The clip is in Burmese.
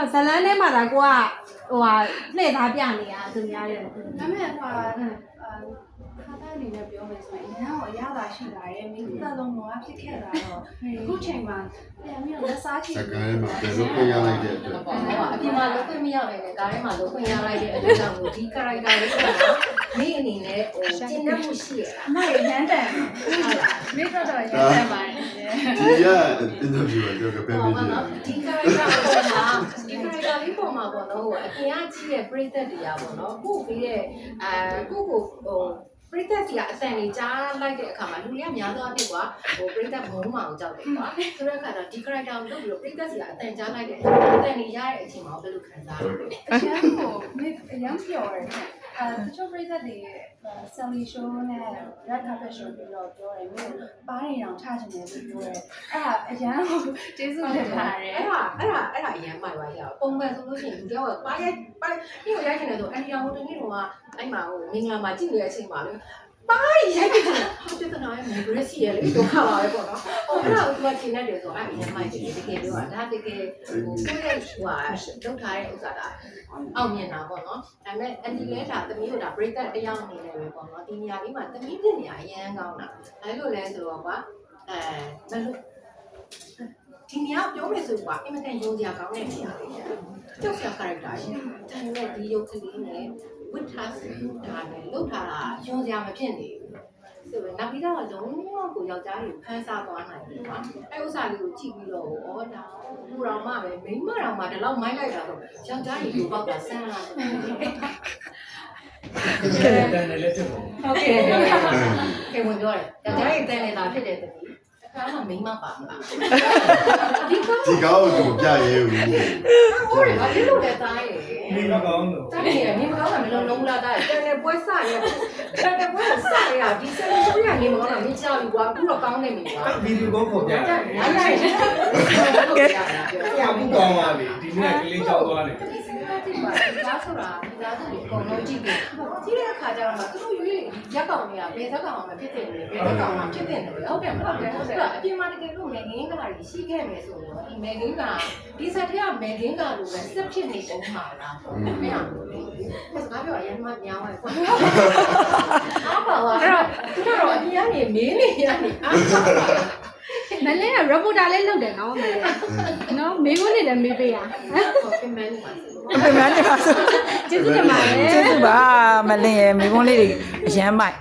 တော့ဇလန်းထဲမှာဒါကိုကဟိုဟာလှည့်သားပြနေရသူများရဲ့ဒါပေမဲ့ခါတိုင်းအနေနဲ့ပြောမယ်ဆိုရင်အများကအရသာရှိလာတယ်မိသားလုံးတော့ဖြစ်ခဲ့တာတော့အခုချိန်မှာပြန်ပြီးတော့လက်စားချင်တယ် စကားမှာဘယ်လိုပြင်ရလိုက်တဲ့အတွက် အပြင်မှာလုံးခွင့်မရနိုင်တဲ့ကားထဲမှာလုံးခွင့်ရလိုက်တဲ့အတွက်ကြောင့်ဒီ character လေးကမိအနေနဲ့ဟိုကျင့်တတ်မှုရှိရတာ အမရရမ်းတန်မိသားတော့ရမ်းတန်ပါတယ် ဒီက interview တော့ကပဲပြီးတယ် ဒီ character ပေါ်မှာဒီ character လေးပေါ်မှာပေါ့နော်ဟိုအပြင်ကကြီးရဲ့ပရိသတ်တရားပေါ့နော်ကို့ပြီးတဲ့ကိုဟိုပရိသတ်ကြီးကအတန်ကြီးကြားလိုက်တဲ့အခါမှာလူတွေကများသောအားဖြင့်ကွာဟိုပရိသတ်ဘုံမှအောင်ကြောက်တယ်ကွာဆိုတဲ့အခါတော့ဒီ character ကိုလုပ်ပြီးတော့ပရိသတ်ကြီးကအတန်ကြားလိုက်တဲ့အတန်ကြီးရတဲ့အချိန်မှာဘယ်လိုခံစားရလဲ အရမ်းကိုအရမ်းပြောရတယ်တချို့ပရိသတ်တွေ Sally show နဲ့ Red Carpet show ပြီးတော့ပြောတယ်မျိုးပါးရင်အောင်ထားချင်တယ်လို့ပြောတယ်အဲ့ဒါအရမ်းကိုကျေးဇူးတင်ပါတယ် အဲ့ဒါအရင်မှိုက်ပါရအောင်ပုံမှန်ဆိုလို့ရှိရင်လူတယောက်ကပါဒီကိုရိုက်ချင်တယ်ဆိုအန်တီအောင်ဟိုတနေ့တော့အဲ့မှာဟိုမင်္ဂလာမှာကြည့်နေတဲ့အချိန်မှာလေပါရိုက်ကြည့်တယ်ဟုတ်တယ်နော်မြေဂရက်စီရလေတော့ခါပါပဲပေါ့နော်ဟိုအဲ့ဒါကိုသူကရှင်းနေတယ်ဆိုအဲ့အရင်မှိုက်တယ်တကယ်ပြောတာဒါတကယ်ဟိုကိုယ့်ရဲ့ဟိုဟာလောက်ထားတဲ့ဥစ္စာဒါအောင်မြင်တာပေါ့နော်ဒါပေမဲ့အန်တီလဲဒါသမီးတို့ဒါ break that တရားအနေနဲ့ပဲပေါ့နော်ဒီနေရာလေးမှာသမီးဖြစ်နေရအရန်ကောင်းတာအဲ့လိုလဲဆိုတော့ကွာဘယ်လိုဒီနေရာပြောမယ်ဆိုကွာအင်မတန်ယုံကြည်ကောင်းတဲ့နေရာလေးကျောက်ဆရာ character ရှင်ဒါနဲ့ဒီရုပ်ကလေးနဲ့ဝတ်ထားစီဒါနဲ့လှုပ်ထားတာယုံကြည်မဖြစ်နေဘူးဆိုတော့နောက်ပြီးတော့လုံးဝကိုယောက်ျားကြီးဖမ်းစားသွားနိုင်တယ်ကွာအဲဥစ္စာလေးကိုကြည့်ပြီးတော့ဩဒါလူတော်မှပဲမိန်းမတော်မှဒီလောက်မိုင်းလိုက်တာဆိုယောက်ျားကြီးကိုပေါက်တာဆန်းလာတယ် တန်တယ်လည်းဖြစ်ပါဘူး ဟုတ်ကဲ့ကဲဝင်ပြောတယ်ယောက်ျားကြီးတန်နေတာဖြစ်တယ်တည်းအခါမှမိန်းမပါမှာဒီကော ဒီကောင်းကိုပြရဲဘူး ဟုတ်တယ်ဘာဖြစ်လို့လဲသားရဲ့ နေမကောင်းတော့ တားနေနေမကောင်းတာမလုံးလုံးလာတာတန်တဲ့ပွဲစရဲတန်တဲ့ပွဲစရဒီစက်ဆိုရနေမကောင်းတာမင်းကြောက်ပြီကွာအခုတော့ကောင်းနေပြီကွာ ဗီဒီယိုကောပေါ်ပြ ရရရ ရဘူးကောင်းပါလေဒီနေ့ကလေးချောက်သွားတယ် ဒီစကားတိပါဒီကားဆိုတာဒီကားဆိုအကုန်လုံးကြည့်တယ်ကြည့်တဲ့အခါကျတော့မှသူတို့ရွေးရက်ကောင်တွေကဘယ်ဇက်ကောင်မှဖြစ်တယ်လေဘယ်ဇက်ကောင်မှဖြစ်တယ်လေဟုတ်တယ်မဟုတ်တယ်ဟုတ်တယ်အပြင်မှာတကယ်လို့မယ်ငင်းကားကြီးရှိခဲ့မယ်ဆိုတော့ဒီမယ်ငင်းကားဒီစက်ထဲကမယ်ငင်းကားလိုပဲစက်ဖြစ်နေပုံမှာလားမင်းအောင်စကားပြောရရင်မှများပါကွာအားပါလားအဲ့တော့သူတို့အပြင်ကနေမင်းနေရတယ် မလဲက reporter လေးလုပ်တယ်နော်မလဲနော်မေးခွန်းနေတယ်မေးပေးရ ဟုတ်ကဲ့မင်းနေပါ ပြန်ပြန်နေပါဆို ကျေးဇူးတင်ပါတယ် ကျေးဇူးပါမလင်းရဲ့မိဘလေးတွေအရမ်းမိုက်